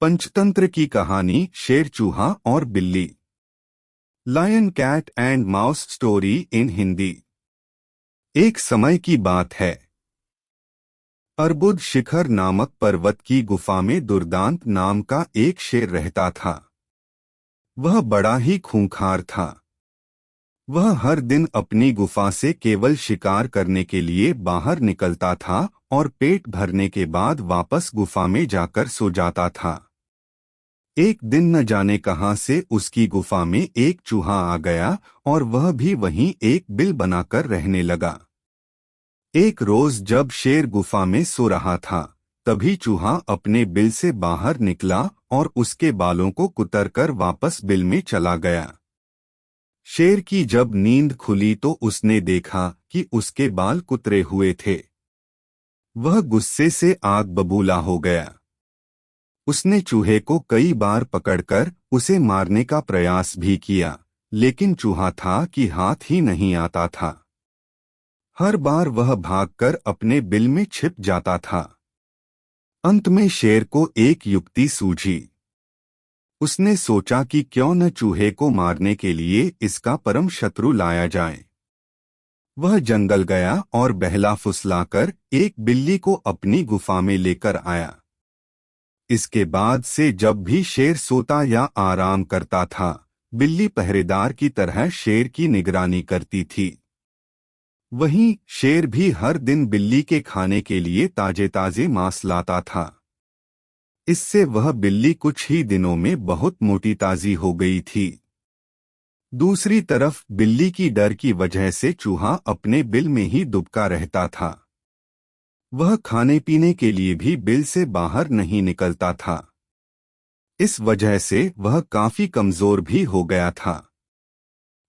पंचतंत्र की कहानी शेर, चूहा और बिल्ली। Lion cat and mouse story in Hindi. एक समय की बात है। अर्बुद शिखर नामक पर्वत की गुफा में दुर्दांत नाम का एक शेर रहता था। वह बड़ा ही खूंखार था। वह हर दिन अपनी गुफा से केवल शिकार करने के लिए बाहर निकलता था और पेट भरने के बाद वापस गुफा में जाकर सो जाता था। एक दिन न जाने कहां से उसकी गुफा में एक चूहा आ गया और वह भी वहीं एक बिल बनाकर रहने लगा। एक रोज जब शेर गुफा में सो रहा था, तभी चूहा अपने बिल से बाहर निकला और उसके बालों को कुतरकर वापस बिल में चला गया। शेर की जब नींद खुली तो उसने देखा कि उसके बाल कुतरे हुए थे। वह गुस्से से आग बबूला हो गया। उसने चूहे को कई बार पकड़कर उसे मारने का प्रयास भी किया, लेकिन चूहा था कि हाथ ही नहीं आता था। हर बार वह भागकर अपने बिल में छिप जाता था। अंत में शेर को एक युक्ति सूझी। उसने सोचा कि क्यों न चूहे को मारने के लिए इसका परम शत्रु लाया जाए। वह जंगल गया और बहला फुसलाकर एक बिल्ली को अपनी गुफा में लेकर आया। इसके बाद से जब भी शेर सोता या आराम करता था, बिल्ली पहरेदार की तरह शेर की निगरानी करती थी। वहीं शेर भी हर दिन बिल्ली के खाने के लिए ताजे ताजे मांस लाता था। इससे वह बिल्ली कुछ ही दिनों में बहुत मोटी ताजी हो गई थी। दूसरी तरफ बिल्ली की डर की वजह से चूहा अपने बिल में ही दुबका रहता था। वह खाने पीने के लिए भी बिल से बाहर नहीं निकलता था। इस वजह से वह काफी कमजोर भी हो गया था।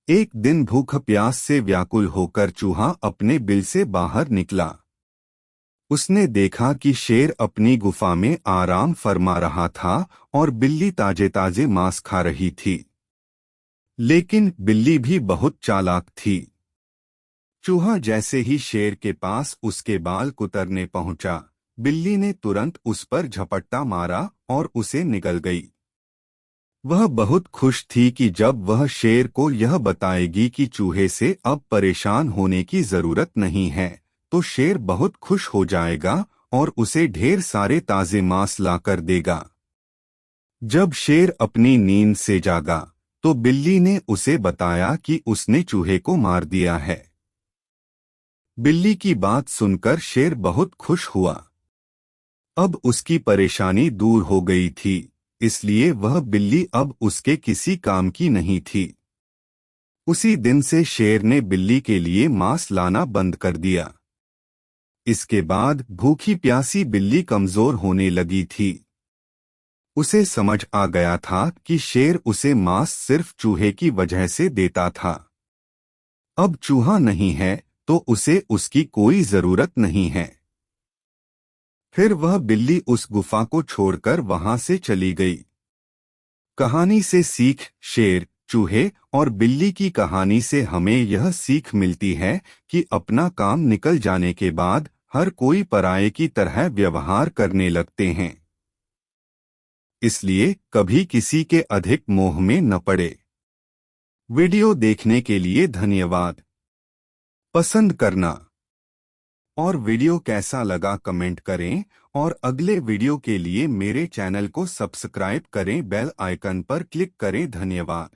एक दिन भूख प्यास से व्याकुल होकर चूहा अपने बिल से बाहर निकला। उसने देखा कि शेर अपनी गुफा में आराम फरमा रहा था और बिल्ली ताजे ताजे मांस खा रही थी। लेकिन बिल्ली भी बहुत चालाक थी। चूहा जैसे ही शेर के पास उसके बाल कुतरने पहुंचा, बिल्ली ने तुरंत उस पर झपट्टा मारा और उसे निगल गई। वह बहुत खुश थी कि जब वह शेर को यह बताएगी कि चूहे से अब परेशान होने की जरूरत नहीं है, तो शेर बहुत खुश हो जाएगा और उसे ढेर सारे ताजे मांस लाकर देगा। जब शेर अपनी नींद से जागा, तो बिल्ली ने उसे बताया कि उसने चूहे को मार दिया है। बिल्ली की बात सुनकर शेर बहुत खुश हुआ। अब उसकी परेशानी दूर हो गई थी, इसलिए वह बिल्ली अब उसके किसी काम की नहीं थी। उसी दिन से शेर ने बिल्ली के लिए मांस लाना बंद कर दिया। इसके बाद भूखी प्यासी बिल्ली कमजोर होने लगी थी। उसे समझ आ गया था कि शेर उसे मांस सिर्फ चूहे की वजह से देता था। अब चूहा नहीं है तो उसे उसकी कोई जरूरत नहीं है। फिर वह बिल्ली उस गुफा को छोड़कर वहां से चली गई। कहानी से सीख। शेर, चूहे और बिल्ली की कहानी से हमें यह सीख मिलती है कि अपना काम निकल जाने के बाद हर कोई पराये की तरह व्यवहार करने लगते हैं। इसलिए कभी किसी के अधिक मोह में न पड़े। वीडियो देखने के लिए धन्यवाद। पसंद करना और वीडियो कैसा लगा कमेंट करें और अगले वीडियो के लिए मेरे चैनल को सब्सक्राइब करें, बेल आइकन पर क्लिक करें। धन्यवाद।